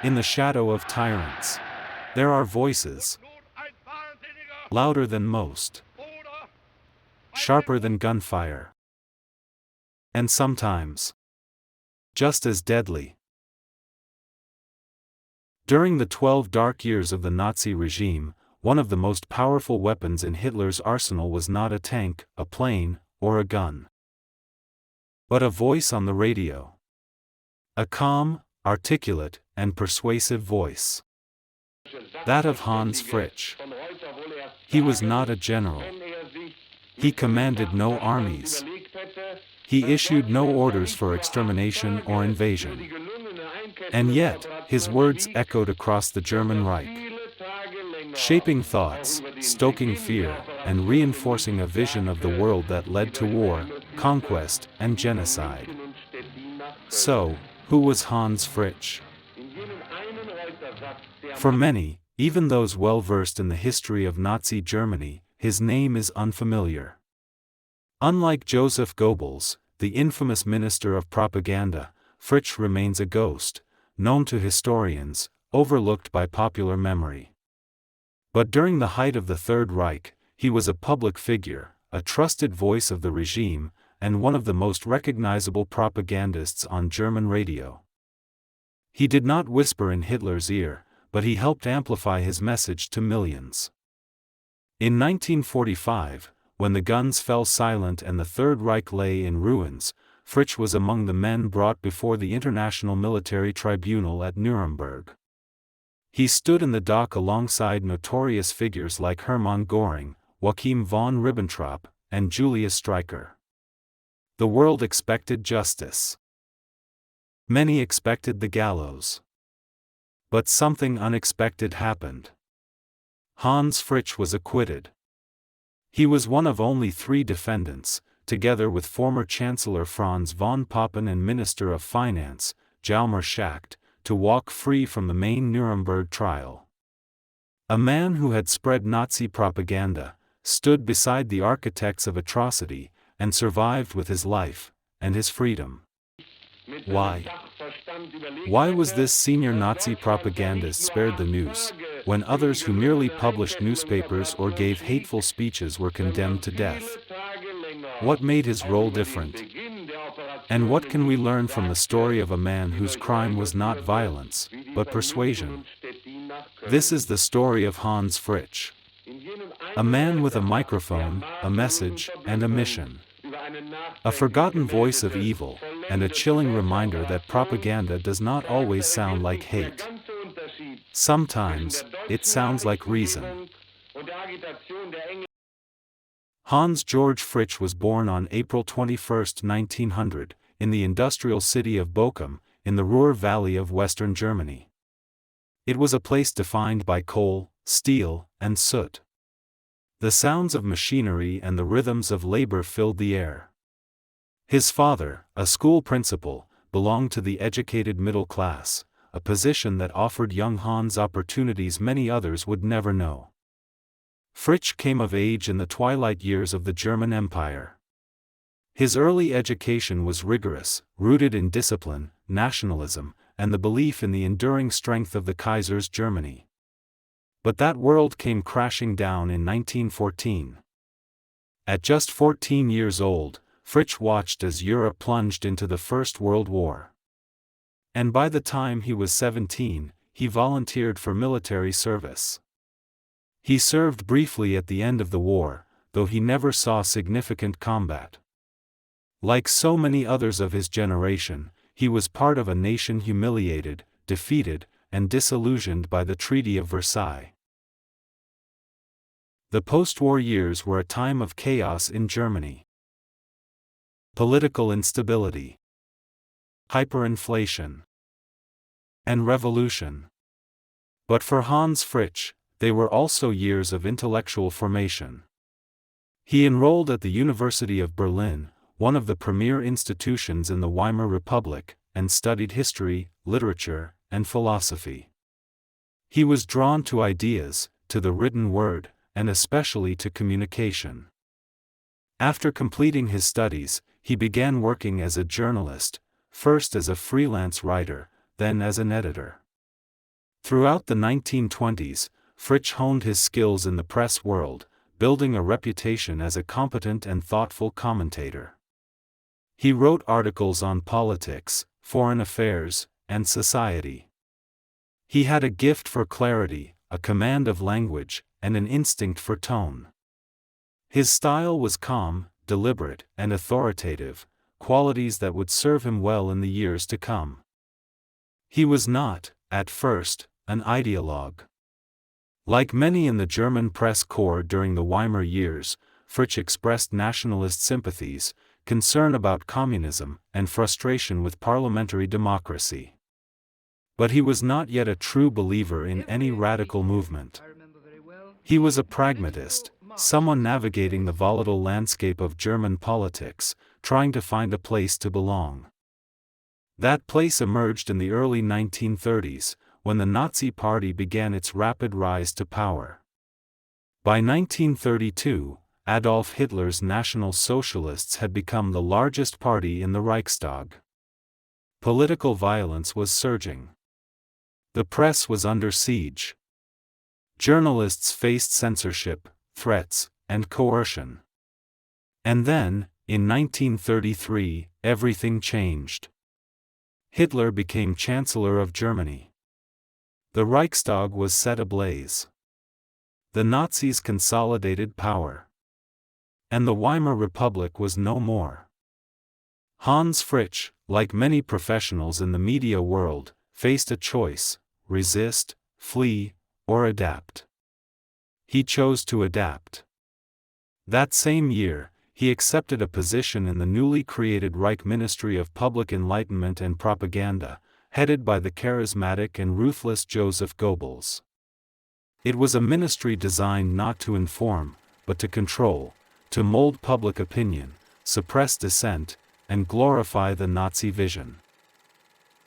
In the shadow of tyrants, there are voices, louder than most, sharper than gunfire, and sometimes just as deadly. During the 12 dark years of the Nazi regime, one of the most powerful weapons in Hitler's arsenal was not a tank, a plane, or a gun, but a voice on the radio. A calm, articulate, and persuasive voice. That of Hans Fritzsche. He was not a general. He commanded no armies. He issued no orders for extermination or invasion. And yet, his words echoed across the German Reich, shaping thoughts, stoking fear, and reinforcing a vision of the world that led to war, conquest, and genocide. So, who was Hans Fritzsche? For many, even those well-versed in the history of Nazi Germany, his name is unfamiliar. Unlike Joseph Goebbels, the infamous minister of propaganda, Fritzsche remains a ghost, known to historians, overlooked by popular memory. But during the height of the Third Reich, he was a public figure, a trusted voice of the regime, and one of the most recognizable propagandists on German radio. He did not whisper in Hitler's ear, but he helped amplify his message to millions. In 1945, when the guns fell silent and the Third Reich lay in ruins, Fritzsche was among the men brought before the International Military Tribunal at Nuremberg. He stood in the dock alongside notorious figures like Hermann Göring, Joachim von Ribbentrop, and Julius Streicher. The world expected justice. Many expected the gallows. But something unexpected happened. Hans Fritzsche was acquitted. He was one of only 3 defendants, together with former Chancellor Franz von Papen and Minister of Finance, Hjalmar Schacht, to walk free from the main Nuremberg trial. A man who had spread Nazi propaganda, stood beside the architects of atrocity, and survived with his life, and his freedom. Why? Why was this senior Nazi propagandist spared the noose, when others who merely published newspapers or gave hateful speeches were condemned to death? What made his role different? And what can we learn from the story of a man whose crime was not violence, but persuasion? This is the story of Hans Fritzsche. A man with a microphone, a message, and a mission. A forgotten voice of evil, and a chilling reminder that propaganda does not always sound like hate. Sometimes, it sounds like reason. Hans Georg Fritzsche was born on April 21, 1900, in the industrial city of Bochum, in the Ruhr Valley of western Germany. It was a place defined by coal, steel, and soot. The sounds of machinery and the rhythms of labor filled the air. His father, a school principal, belonged to the educated middle class, a position that offered young Hans opportunities many others would never know. Fritzsche came of age in the twilight years of the German Empire. His early education was rigorous, rooted in discipline, nationalism, and the belief in the enduring strength of the Kaiser's Germany. But that world came crashing down in 1914. At just 14 years old, Fritzsche watched as Europe plunged into the First World War. And by the time he was 17, he volunteered for military service. He served briefly at the end of the war, though he never saw significant combat. Like so many others of his generation, he was part of a nation humiliated, defeated, and disillusioned by the Treaty of Versailles. The post-war years were a time of chaos in Germany. Political instability, hyperinflation, and revolution. But for Hans Fritzsche, they were also years of intellectual formation. He enrolled at the University of Berlin, one of the premier institutions in the Weimar Republic, and studied history, literature, and philosophy. He was drawn to ideas, to the written word, and especially to communication. After completing his studies, he began working as a journalist, first as a freelance writer, then as an editor. Throughout the 1920s, Fritzsche honed his skills in the press world, building a reputation as a competent and thoughtful commentator. He wrote articles on politics, foreign affairs, and society. He had a gift for clarity, a command of language, and an instinct for tone. His style was calm, deliberate, and authoritative, qualities that would serve him well in the years to come. He was not, at first, an ideologue. Like many in the German press corps during the Weimar years, Fritzsche expressed nationalist sympathies, concern about communism, and frustration with parliamentary democracy. But he was not yet a true believer in any radical movement. He was a pragmatist, someone navigating the volatile landscape of German politics, trying to find a place to belong. That place emerged in the early 1930s, when the Nazi Party began its rapid rise to power. By 1932, Adolf Hitler's National Socialists had become the largest party in the Reichstag. Political violence was surging. The press was under siege. Journalists faced censorship, threats, and coercion. And then, in 1933, everything changed. Hitler became Chancellor of Germany. The Reichstag was set ablaze. The Nazis consolidated power. And the Weimar Republic was no more. Hans Fritzsche, like many professionals in the media world, faced a choice: resist, flee, or adapt. He chose to adapt. That same year, he accepted a position in the newly created Reich Ministry of Public Enlightenment and Propaganda, headed by the charismatic and ruthless Joseph Goebbels. It was a ministry designed not to inform, but to control, to mold public opinion, suppress dissent, and glorify the Nazi vision.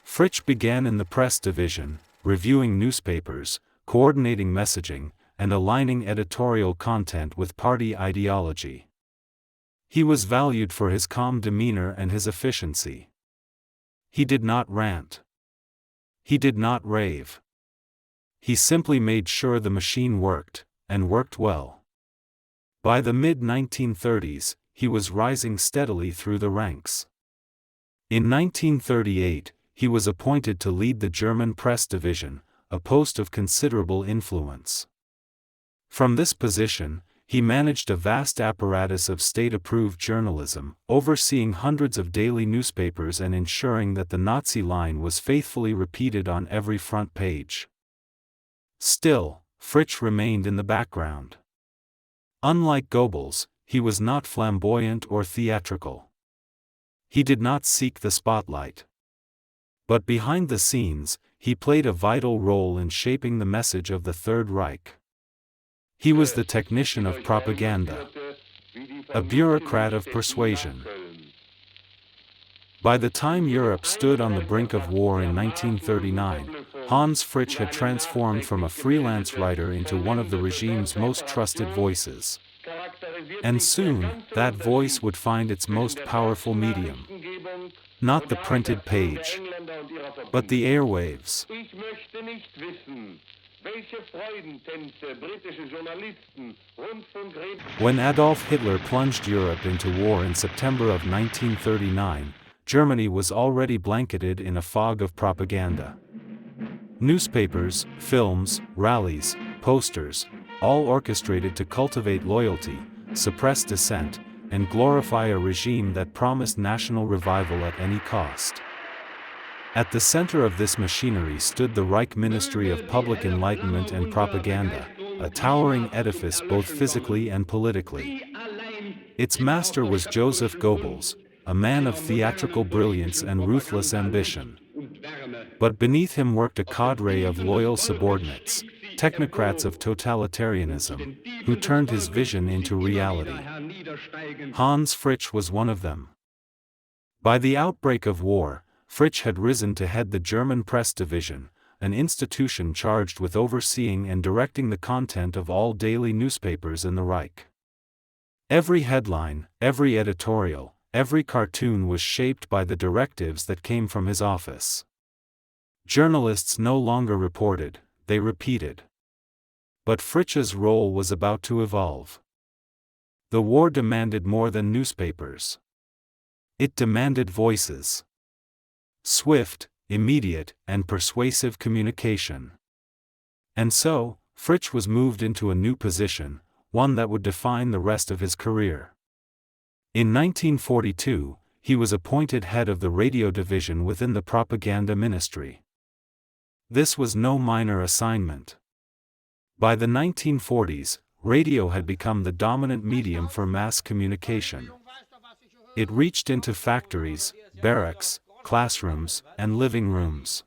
Fritzsche began in the press division, reviewing newspapers, coordinating messaging, and aligning editorial content with party ideology. He was valued for his calm demeanor and his efficiency. He did not rant. He did not rave. He simply made sure the machine worked, and worked well. By the mid-1930s, he was rising steadily through the ranks. In 1938, he was appointed to lead the German press division, a post of considerable influence. From this position, he managed a vast apparatus of state-approved journalism, overseeing hundreds of daily newspapers and ensuring that the Nazi line was faithfully repeated on every front page. Still, Fritzsche remained in the background. Unlike Goebbels, he was not flamboyant or theatrical. He did not seek the spotlight. But behind the scenes, he played a vital role in shaping the message of the Third Reich. He was the technician of propaganda, a bureaucrat of persuasion. By the time Europe stood on the brink of war in 1939, Hans Fritzsche had transformed from a freelance writer into one of the regime's most trusted voices. And soon, that voice would find its most powerful medium. Not the printed page, but the airwaves. When Adolf Hitler plunged Europe into war in September of 1939, Germany was already blanketed in a fog of propaganda. Newspapers, films, rallies, posters, all orchestrated to cultivate loyalty, suppress dissent, and glorify a regime that promised national revival at any cost. At the center of this machinery stood the Reich Ministry of Public Enlightenment and Propaganda, a towering edifice both physically and politically. Its master was Joseph Goebbels, a man of theatrical brilliance and ruthless ambition. But beneath him worked a cadre of loyal subordinates, technocrats of totalitarianism, who turned his vision into reality. Hans Fritzsche was one of them. By the outbreak of war, Fritzsche had risen to head the German press division, an institution charged with overseeing and directing the content of all daily newspapers in the Reich. Every headline, every editorial, every cartoon was shaped by the directives that came from his office. Journalists no longer reported, they repeated. But Fritzsche's role was about to evolve. The war demanded more than newspapers. It demanded voices. Swift, immediate, and persuasive communication. And so, Fritzsche was moved into a new position, one that would define the rest of his career. In 1942, he was appointed head of the radio division within the propaganda ministry. This was no minor assignment. By the 1940s, radio had become the dominant medium for mass communication. It reached into factories, barracks, classrooms, and living rooms.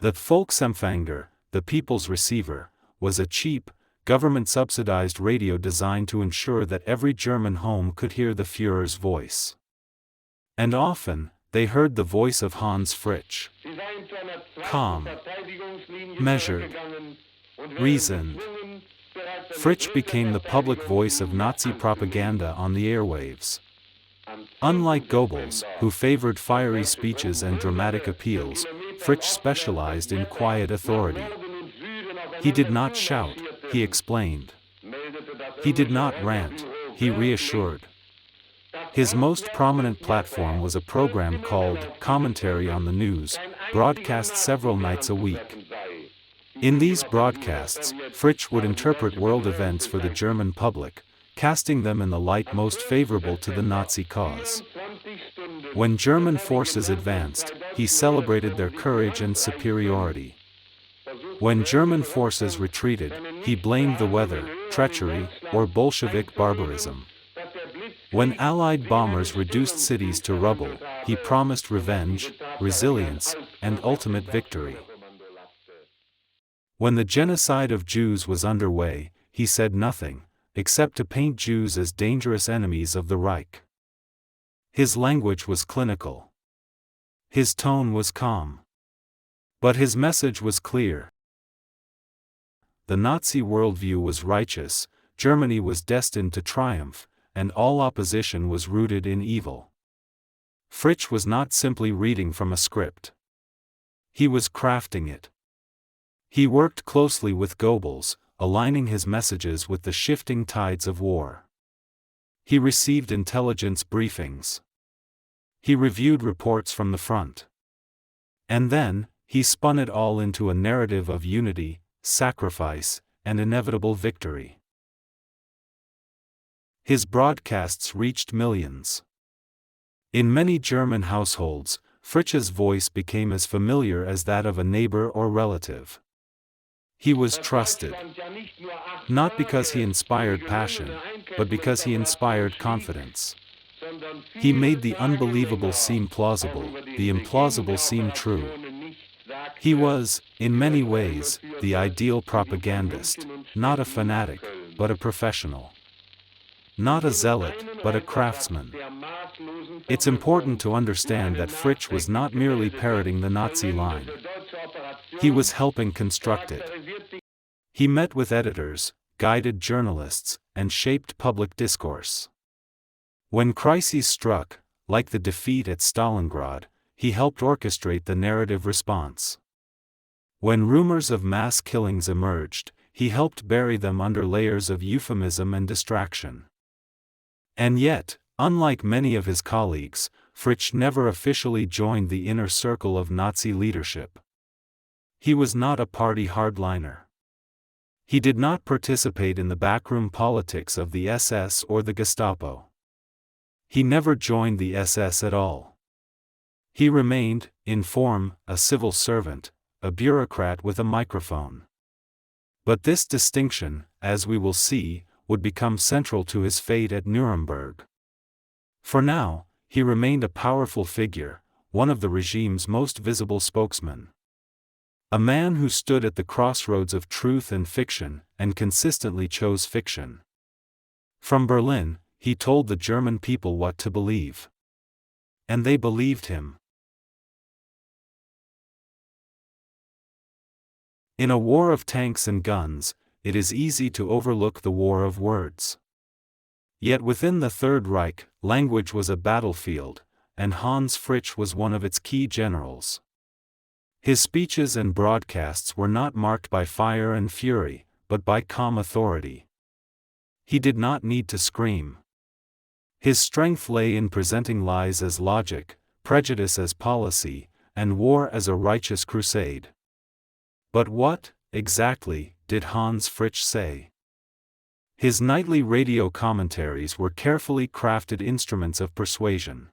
The Volksempfänger, the people's receiver, was a cheap, government-subsidized radio designed to ensure that every German home could hear the Führer's voice. And often, they heard the voice of Hans Fritzsche. Calm, measured, reasoned. Fritzsche became the public voice of Nazi propaganda on the airwaves. Unlike Goebbels, who favored fiery speeches and dramatic appeals, Fritzsche specialized in quiet authority. He did not shout, he explained. He did not rant, he reassured. His most prominent platform was a program called Commentary on the News, broadcast several nights a week. In these broadcasts, Fritzsche would interpret world events for the German public, casting them in the light most favorable to the Nazi cause. When German forces advanced, he celebrated their courage and superiority. When German forces retreated, he blamed the weather, treachery, or Bolshevik barbarism. When Allied bombers reduced cities to rubble, he promised revenge, resilience, and ultimate victory. When the genocide of Jews was underway, he said nothing, except to paint Jews as dangerous enemies of the Reich. His language was clinical. His tone was calm. But his message was clear. The Nazi worldview was righteous, Germany was destined to triumph, and all opposition was rooted in evil. Fritzsche was not simply reading from a script. He was crafting it. He worked closely with Goebbels, aligning his messages with the shifting tides of war. He received intelligence briefings. He reviewed reports from the front. And then, he spun it all into a narrative of unity, sacrifice, and inevitable victory. His broadcasts reached millions. In many German households, Fritzsche's voice became as familiar as that of a neighbor or relative. He was trusted. Not because he inspired passion, but because he inspired confidence. He made the unbelievable seem plausible, the implausible seem true. He was, in many ways, the ideal propagandist, not a fanatic, but a professional. Not a zealot, but a craftsman. It's important to understand that Fritzsche was not merely parroting the Nazi line. He was helping construct it. He met with editors, guided journalists, and shaped public discourse. When crises struck, like the defeat at Stalingrad, he helped orchestrate the narrative response. When rumors of mass killings emerged, he helped bury them under layers of euphemism and distraction. And yet, unlike many of his colleagues, Fritzsche never officially joined the inner circle of Nazi leadership. He was not a party hardliner. He did not participate in the backroom politics of the SS or the Gestapo. He never joined the SS at all. He remained, in form, a civil servant, a bureaucrat with a microphone. But this distinction, as we will see, would become central to his fate at Nuremberg. For now, he remained a powerful figure, one of the regime's most visible spokesmen. A man who stood at the crossroads of truth and fiction, and consistently chose fiction. From Berlin, he told the German people what to believe. And they believed him. In a war of tanks and guns, it is easy to overlook the war of words. Yet within the Third Reich, language was a battlefield, and Hans Fritzsche was one of its key generals. His speeches and broadcasts were not marked by fire and fury, but by calm authority. He did not need to scream. His strength lay in presenting lies as logic, prejudice as policy, and war as a righteous crusade. But what, exactly, did Hans Fritzsche say? His nightly radio commentaries were carefully crafted instruments of persuasion.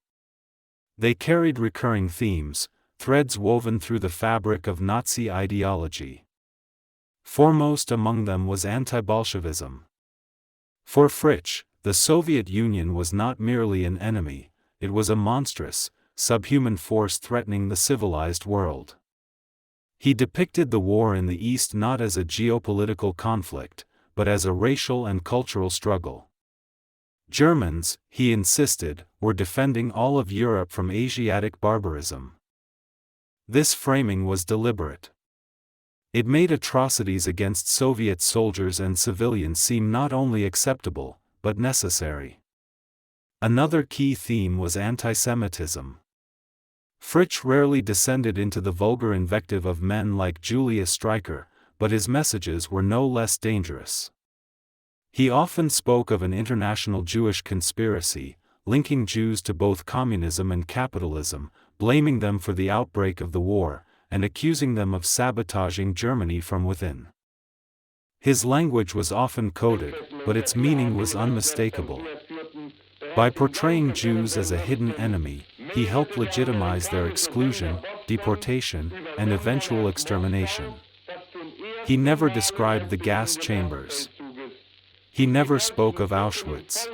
They carried recurring themes, threads woven through the fabric of Nazi ideology. Foremost among them was anti-Bolshevism. For Fritzsche, the Soviet Union was not merely an enemy, it was a monstrous, subhuman force threatening the civilized world. He depicted the war in the East not as a geopolitical conflict, but as a racial and cultural struggle. Germans, he insisted, were defending all of Europe from Asiatic barbarism. This framing was deliberate. It made atrocities against Soviet soldiers and civilians seem not only acceptable, but necessary. Another key theme was anti-Semitism. Fritzsche rarely descended into the vulgar invective of men like Julius Streicher, but his messages were no less dangerous. He often spoke of an international Jewish conspiracy, linking Jews to both communism and capitalism, blaming them for the outbreak of the war, and accusing them of sabotaging Germany from within. His language was often coded, but its meaning was unmistakable. By portraying Jews as a hidden enemy, he helped legitimize their exclusion, deportation, and eventual extermination. He never described the gas chambers. He never spoke of Auschwitz.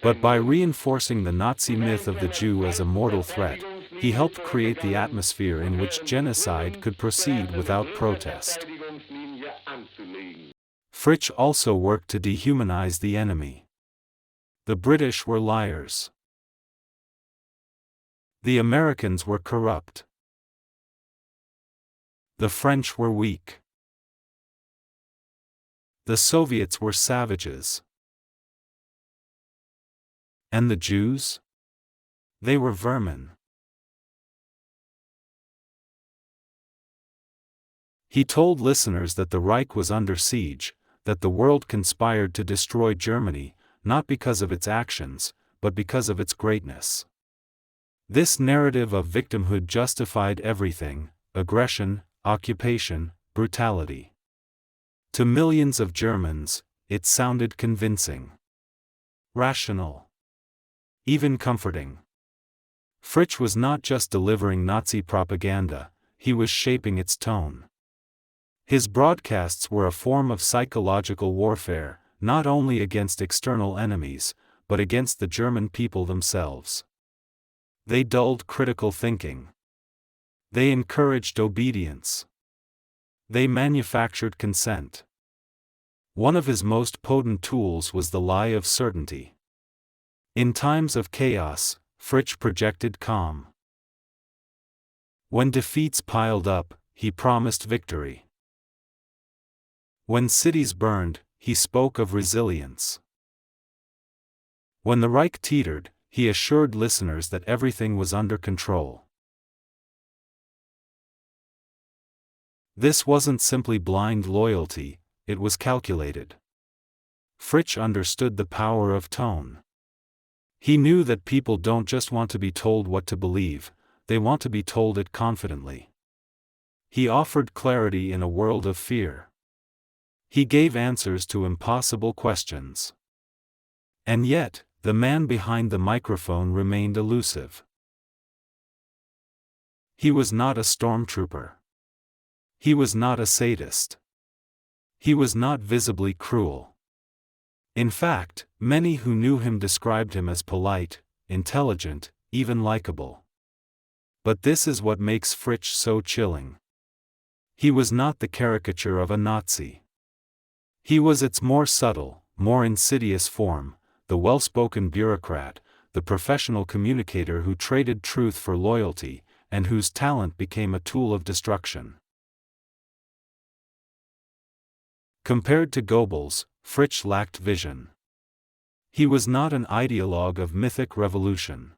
But by reinforcing the Nazi myth of the Jew as a mortal threat, he helped create the atmosphere in which genocide could proceed without protest. Fritzsche also worked to dehumanize the enemy. The British were liars. The Americans were corrupt. The French were weak. The Soviets were savages. And the Jews? They were vermin. He told listeners that the Reich was under siege, that the world conspired to destroy Germany, not because of its actions, but because of its greatness. This narrative of victimhood justified everything: aggression, occupation, brutality. To millions of Germans, it sounded convincing, rational, even comforting. Fritzsche was not just delivering Nazi propaganda, he was shaping its tone. His broadcasts were a form of psychological warfare, not only against external enemies, but against the German people themselves. They dulled critical thinking. They encouraged obedience. They manufactured consent. One of his most potent tools was the lie of certainty. In times of chaos, Fritzsche projected calm. When defeats piled up, he promised victory. When cities burned, he spoke of resilience. When the Reich teetered, he assured listeners that everything was under control. This wasn't simply blind loyalty, it was calculated. Fritzsche understood the power of tone. He knew that people don't just want to be told what to believe, they want to be told it confidently. He offered clarity in a world of fear. He gave answers to impossible questions. And yet, the man behind the microphone remained elusive. He was not a stormtrooper. He was not a sadist. He was not visibly cruel. In fact, many who knew him described him as polite, intelligent, even likable. But this is what makes Fritzsche so chilling. He was not the caricature of a Nazi. He was its more subtle, more insidious form, the well-spoken bureaucrat, the professional communicator who traded truth for loyalty, and whose talent became a tool of destruction. Compared to Goebbels, Fritzsche lacked vision. He was not an ideologue of mythic revolution.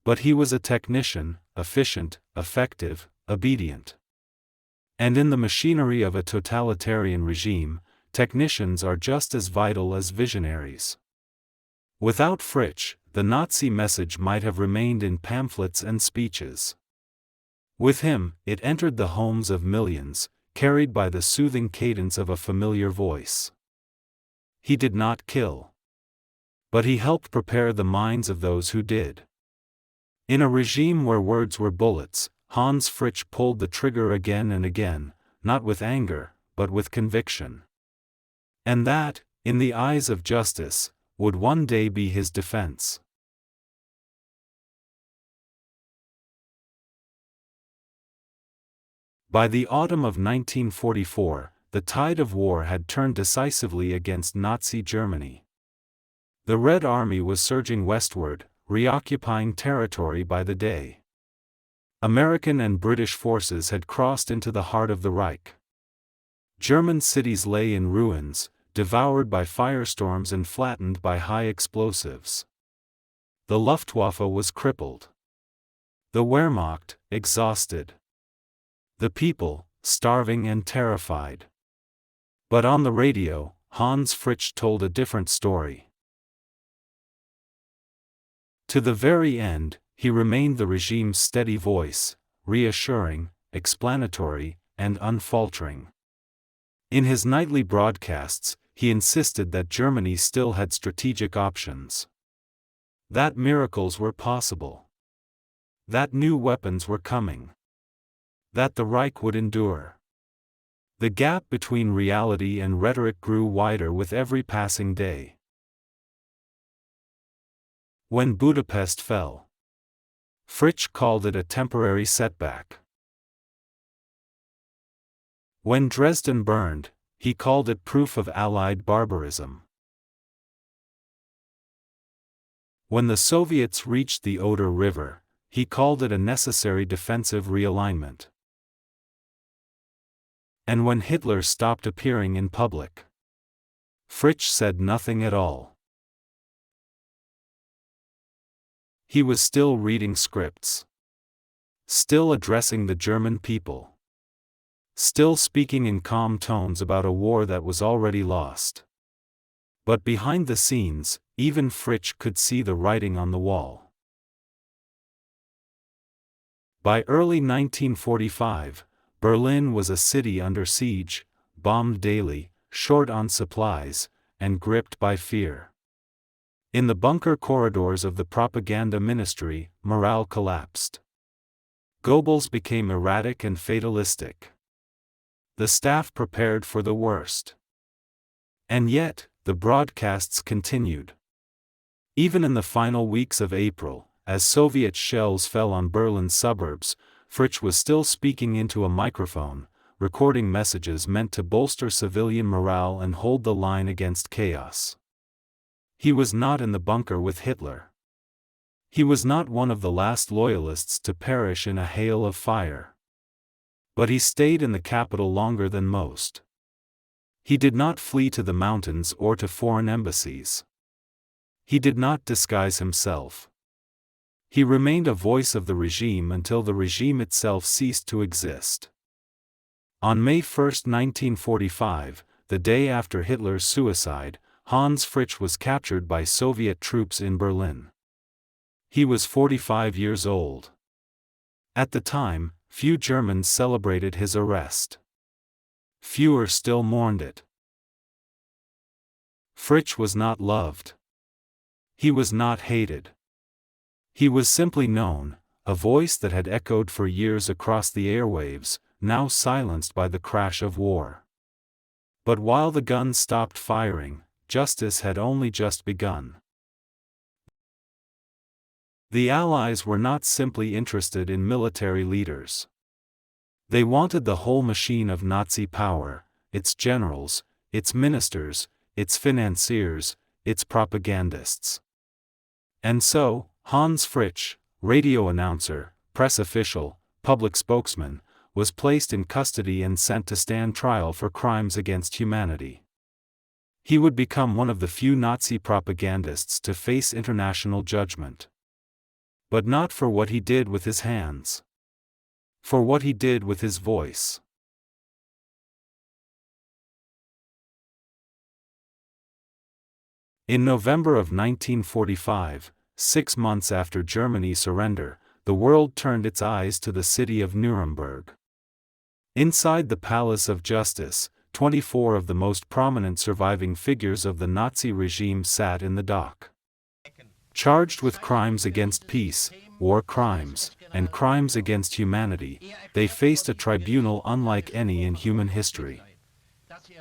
But he was a technician, efficient, effective, obedient. And in the machinery of a totalitarian regime, technicians are just as vital as visionaries. Without Fritzsche, the Nazi message might have remained in pamphlets and speeches. With him, it entered the homes of millions, carried by the soothing cadence of a familiar voice. He did not kill. But he helped prepare the minds of those who did. In a regime where words were bullets, Hans Fritzsche pulled the trigger again and again, not with anger, but with conviction. And that, in the eyes of justice, would one day be his defense. By the autumn of 1944, the tide of war had turned decisively against Nazi Germany. The Red Army was surging westward, reoccupying territory by the day. American and British forces had crossed into the heart of the Reich. German cities lay in ruins, devoured by firestorms and flattened by high explosives. The Luftwaffe was crippled. The Wehrmacht, exhausted. The people, starving and terrified. But on the radio, Hans Fritzsche told a different story. To the very end, he remained the regime's steady voice, reassuring, explanatory, and unfaltering. In his nightly broadcasts, he insisted that Germany still had strategic options. That miracles were possible. That new weapons were coming. That the Reich would endure. The gap between reality and rhetoric grew wider with every passing day. When Budapest fell, Fritzsche called it a temporary setback. When Dresden burned, he called it proof of Allied barbarism. When the Soviets reached the Oder River, he called it a necessary defensive realignment. And when Hitler stopped appearing in public, Fritzsche said nothing at all. He was still reading scripts. Still addressing the German people. Still speaking in calm tones about a war that was already lost. But behind the scenes, even Fritzsche could see the writing on the wall. By early 1945, Berlin was a city under siege, bombed daily, short on supplies, and gripped by fear. In the bunker corridors of the propaganda ministry, morale collapsed. Goebbels became erratic and fatalistic. The staff prepared for the worst. And yet, the broadcasts continued. Even in the final weeks of April, as Soviet shells fell on Berlin's suburbs, Fritzsche was still speaking into a microphone, recording messages meant to bolster civilian morale and hold the line against chaos. He was not in the bunker with Hitler. He was not one of the last loyalists to perish in a hail of fire. But he stayed in the capital longer than most. He did not flee to the mountains or to foreign embassies. He did not disguise himself. He remained a voice of the regime until the regime itself ceased to exist. On May 1, 1945, the day after Hitler's suicide, Hans Fritzsche was captured by Soviet troops in Berlin. He was 45 years old. At the time, few Germans celebrated his arrest. Fewer still mourned it. Fritzsche was not loved. He was not hated. He was simply known, a voice that had echoed for years across the airwaves, now silenced by the crash of war. But while the guns stopped firing, justice had only just begun. The Allies were not simply interested in military leaders. They wanted the whole machine of Nazi power, its generals, its ministers, its financiers, its propagandists. And so, Hans Fritzsche, radio announcer, press official, public spokesman, was placed in custody and sent to stand trial for crimes against humanity. He would become one of the few Nazi propagandists to face international judgment. But not for what he did with his hands. For what he did with his voice. In November of 1945, 6 months after Germany's surrender, the world turned its eyes to the city of Nuremberg. Inside the Palace of Justice, 24 of the most prominent surviving figures of the Nazi regime sat in the dock. Charged with crimes against peace, war crimes, and crimes against humanity, they faced a tribunal unlike any in human history.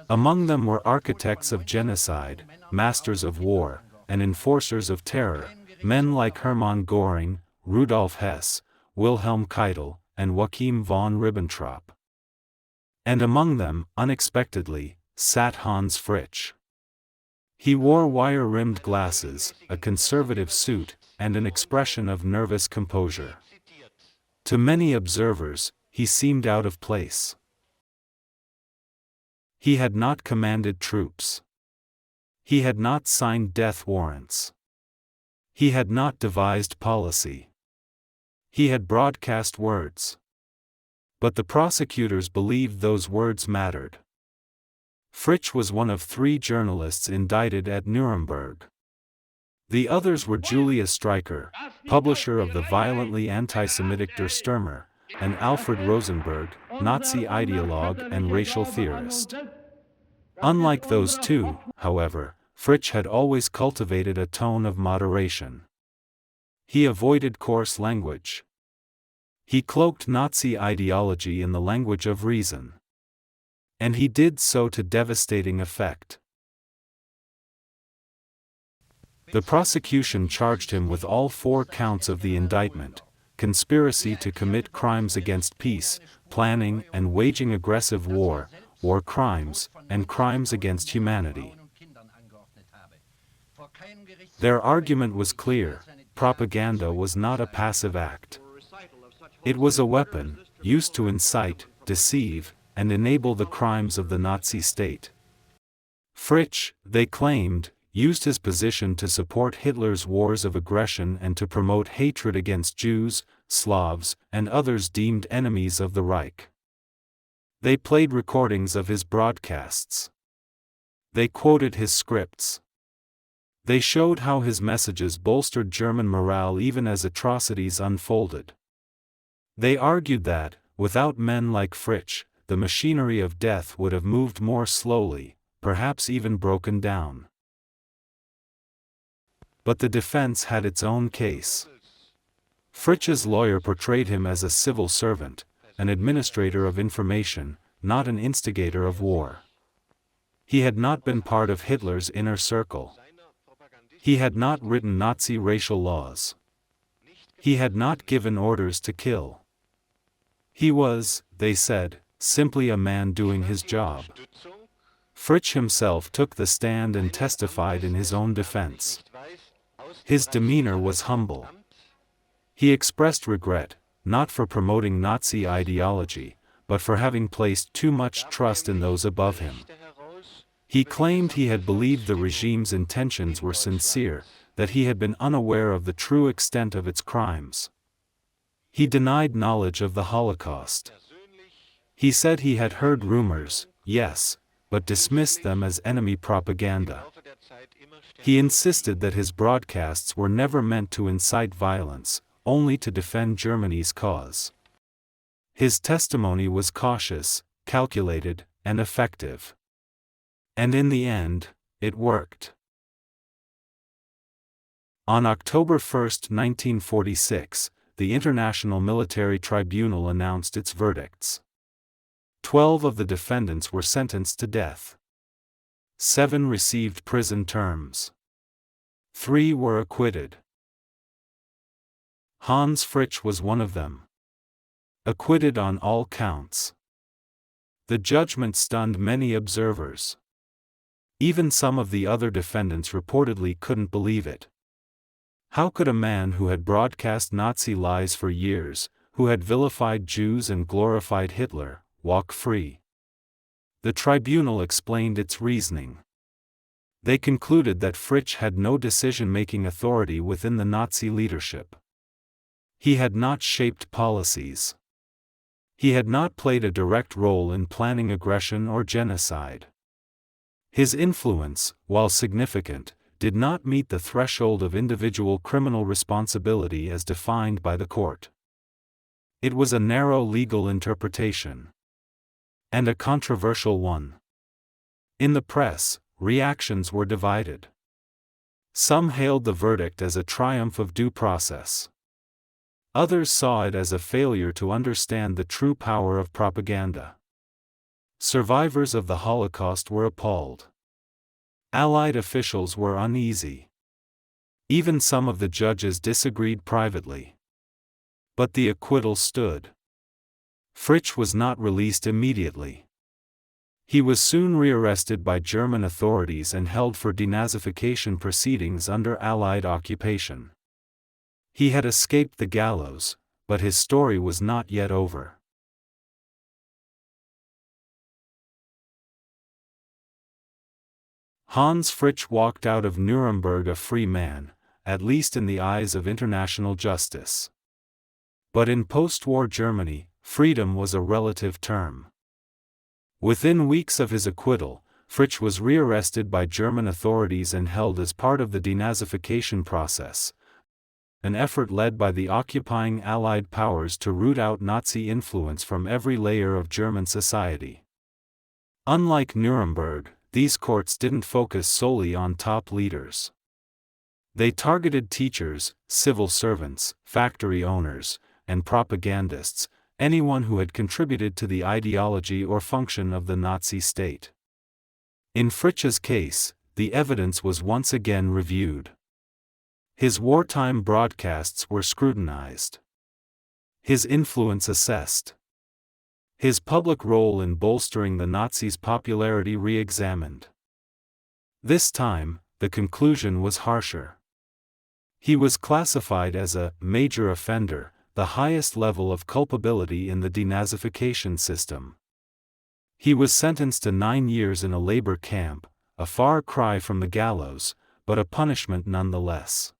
Among them were architects of genocide, masters of war, and enforcers of terror, men like Hermann Göring, Rudolf Hess, Wilhelm Keitel, and Joachim von Ribbentrop. And among them, unexpectedly, sat Hans Fritzsche. He wore wire-rimmed glasses, a conservative suit, and an expression of nervous composure. To many observers, he seemed out of place. He had not commanded troops. He had not signed death warrants. He had not devised policy. He had broadcast words. But the prosecutors believed those words mattered. Fritzsche was one of 3 journalists indicted at Nuremberg. The others were Julius Streicher, publisher of the violently anti-Semitic Der Stürmer, and Alfred Rosenberg, Nazi ideologue and racial theorist. Unlike those 2, however, Fritzsche had always cultivated a tone of moderation. He avoided coarse language. He cloaked Nazi ideology in the language of reason. And he did so to devastating effect. The prosecution charged him with all 4 counts of the indictment: conspiracy to commit crimes against peace, planning and waging aggressive war, war crimes, and crimes against humanity. Their argument was clear: propaganda was not a passive act. It was a weapon, used to incite, deceive, and enable the crimes of the Nazi state. Fritzsche, they claimed, used his position to support Hitler's wars of aggression and to promote hatred against Jews, Slavs, and others deemed enemies of the Reich. They played recordings of his broadcasts. They quoted his scripts. They showed how his messages bolstered German morale even as atrocities unfolded. They argued that, without men like Fritzsche, the machinery of death would have moved more slowly, perhaps even broken down. But the defense had its own case. Fritzsche's lawyer portrayed him as a civil servant, an administrator of information, not an instigator of war. He had not been part of Hitler's inner circle. He had not written Nazi racial laws. He had not given orders to kill. He was, they said, simply a man doing his job. Fritzsche himself took the stand and testified in his own defense. His demeanor was humble. He expressed regret, not for promoting Nazi ideology, but for having placed too much trust in those above him. He claimed he had believed the regime's intentions were sincere, that he had been unaware of the true extent of its crimes. He denied knowledge of the Holocaust. He said he had heard rumors, yes, but dismissed them as enemy propaganda. He insisted that his broadcasts were never meant to incite violence, only to defend Germany's cause. His testimony was cautious, calculated, and effective. And in the end, it worked. On October 1, 1946, the International Military Tribunal announced its verdicts. 12 of the defendants were sentenced to death. 7 received prison terms. 3 were acquitted. Hans Fritzsche was one of them. Acquitted on all counts. The judgment stunned many observers. Even some of the other defendants reportedly couldn't believe it. How could a man who had broadcast Nazi lies for years, who had vilified Jews and glorified Hitler, walk free? The tribunal explained its reasoning. They concluded that Fritzsche had no decision-making authority within the Nazi leadership. He had not shaped policies. He had not played a direct role in planning aggression or genocide. His influence, while significant, did not meet the threshold of individual criminal responsibility as defined by the court. It was a narrow legal interpretation. And a controversial one. In the press, reactions were divided. Some hailed the verdict as a triumph of due process. Others saw it as a failure to understand the true power of propaganda. Survivors of the Holocaust were appalled. Allied officials were uneasy. Even some of the judges disagreed privately. But the acquittal stood. Fritzsche was not released immediately. He was soon rearrested by German authorities and held for denazification proceedings under Allied occupation. He had escaped the gallows, but his story was not yet over. Hans Fritzsche walked out of Nuremberg a free man, at least in the eyes of international justice. But in post-war Germany, freedom was a relative term. Within weeks of his acquittal, Fritzsche was rearrested by German authorities and held as part of the denazification process, an effort led by the occupying Allied powers to root out Nazi influence from every layer of German society. Unlike Nuremberg, these courts didn't focus solely on top leaders. They targeted teachers, civil servants, factory owners, and propagandists, anyone who had contributed to the ideology or function of the Nazi state. In Fritzsche's case, the evidence was once again reviewed. His wartime broadcasts were scrutinized. His influence assessed. His public role in bolstering the Nazis' popularity re-examined. This time, the conclusion was harsher. He was classified as a major offender, the highest level of culpability in the denazification system. He was sentenced to 9 years in a labor camp, a far cry from the gallows, but a punishment nonetheless.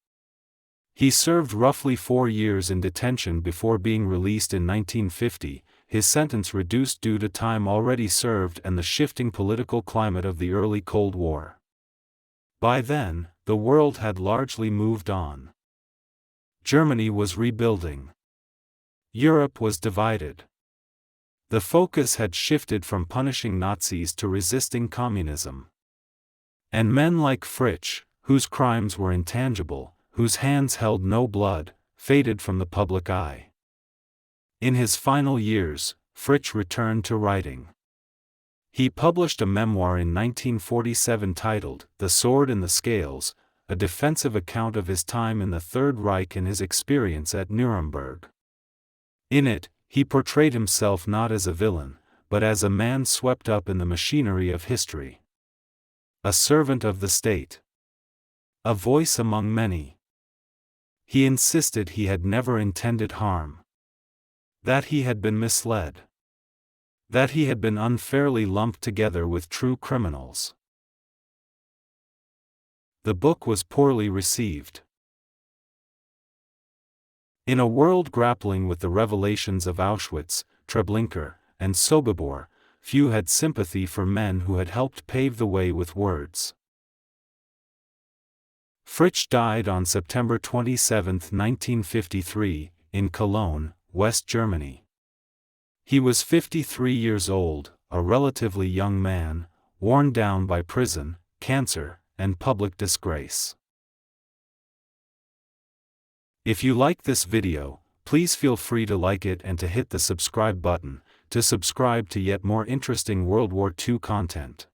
He served roughly 4 years in detention before being released in 1950, his sentence reduced due to time already served and the shifting political climate of the early Cold War. By then, the world had largely moved on. Germany was rebuilding. Europe was divided. The focus had shifted from punishing Nazis to resisting communism. And men like Fritzsche, whose crimes were intangible, whose hands held no blood, faded from the public eye. In his final years, Fritzsche returned to writing. He published a memoir in 1947 titled The Sword and the Scales, a defensive account of his time in the Third Reich and his experience at Nuremberg. In it, he portrayed himself not as a villain, but as a man swept up in the machinery of history. A servant of the state. A voice among many. He insisted he had never intended harm. That he had been misled. That he had been unfairly lumped together with true criminals. The book was poorly received. In a world grappling with the revelations of Auschwitz, Treblinka, and Sobibor, few had sympathy for men who had helped pave the way with words. Fritzsche died on September 27, 1953, in Cologne, West Germany. He was 53 years old, a relatively young man, worn down by prison, cancer, and public disgrace. If you like this video, please feel free to like it and to hit the subscribe button, to subscribe to yet more interesting World War II content.